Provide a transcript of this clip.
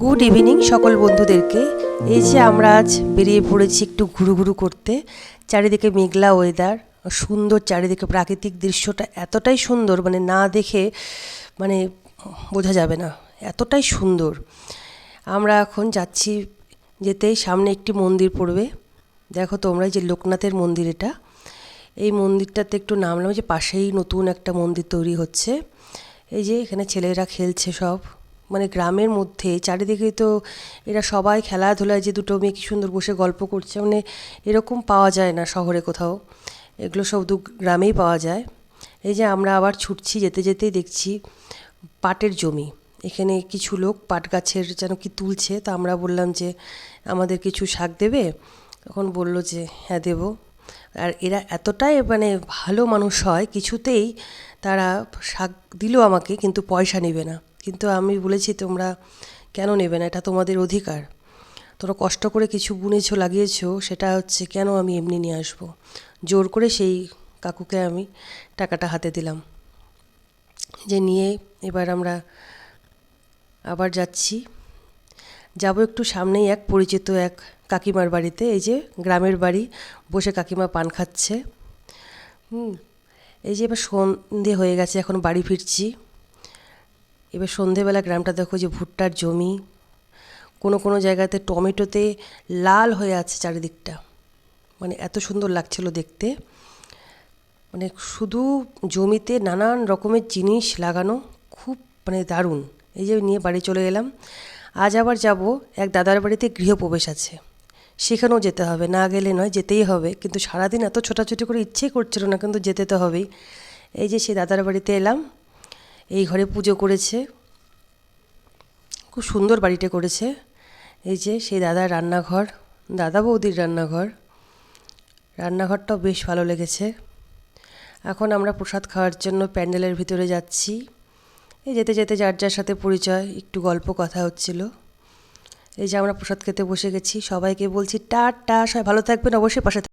Good evening সকল বন্ধুদেরকে। এই যে আমরা আজ বেরিয়ে পড়েছি একটু ঘুরু করতে। চারিদিকে মেঘলা ওয়েদার, সুন্দর চারিদিকে প্রাকৃতিক দৃশ্যটা এতটাই সুন্দর, মানে না দেখে মানে বোঝা যাবে না, এতটাই সুন্দর। আমরা এখন যাচ্ছি, যেতেই সামনে একটি মন্দির পড়বে। দেখো তোমরা, যে লোকনাথের মন্দির এটা। এই মন্দিরটাতে একটু নামলাম, যে পাশেই নতুন একটা মন্দির তৈরি হচ্ছে। এই যে এখানে ছেলেরা খেলছে সব, মানে গ্রামের মধ্যে চারিদিকে তো এরা সবাই খেলাধুলায়, যে দুটো মেয়ে কি সুন্দর বসে গল্প করছে, মানে এরকম পাওয়া যায় না শহরে কোথাও, এগুলো সব গ্রামেই পাওয়া যায়। এই যে আমরা আবার ছুটছি, যেতে যেতেই দেখছি পাটের জমি। এখানে কিছু লোক পাট গাছের যেন কি তুলছে, তো আমরা বললাম যে আমাদের কিছু শাক দেবে। তখন বলল যে হ্যাঁ দেবো। আর এরা এতটাই মানে ভালো মানুষ হয়, কিছুতেই তারা শাক দিল আমাকে, কিন্তু পয়সা নেবে না। কিন্তু আমি বলেছি তোমরা কেন নেবে না, এটা তোমাদের অধিকার। তোমরা কষ্ট করে কিছু বুনেছো, লাগিয়েছো, সেটা হচ্ছে কেন আমি এমনি নিয়ে আসবো। জোর করে সেই কাকুকে আমি টাকাটা হাতে দিলাম, যে নিয়ে এবার আমরা আবার যাচ্ছি। যাব একটু সামনেই এক পরিচিত এক কাকিমার বাড়িতে। এই যে গ্রামের বাড়ি, বসে কাকিমা পান খাচ্ছে। এই যে এবার সন্ধে হয়ে গেছে, এখন বাড়ি ফিরছি। এবার সন্ধেবেলা গ্রামটা দেখো, যে ভুট্টার জমি, কোনো কোনো জায়গাতে টমেটোতে লাল হয়ে আছে চারিদিকটা, মানে এত সুন্দর লাগছিল দেখতে। মানে শুধু জমিতে নানান রকমের জিনিস লাগানো, খুব মানে দারুণ। এই যে নিয়ে বাড়ি চলে এলাম। আজ আবার যাব এক দাদার বাড়িতে, গৃহপ্রবেশ আছে, সেখানেও যেতে হবে, না গেলে নয়, যেতেই হবে। কিন্তু সারাদিন এত ছোটাছুটি করে ইচ্ছেই করছিল না, কিন্তু যেতে তো হবেই। এই যে সেই দাদার বাড়িতে এলাম, এই ঘরে পুজো করেছে, খুব সুন্দর বাড়িটা করেছে। এই যে সেই দাদার রান্নাঘর, দাদা বৌদির রান্নাঘর, রান্নাঘরটাও বেশ ভালো লেগেছে। এখন আমরা প্রসাদ খাওয়ার জন্য প্যান্ডেলের ভিতরে যাচ্ছি। এই যেতে যেতে যার যার সাথে পরিচয়, একটু গল্প কথা হচ্ছিল। এই যে আমরা প্রসাদ খেতে বসে গেছি, সবাইকে বলছি টাটা, সবাই ভালো থাকবেন, অবশ্যই পাশে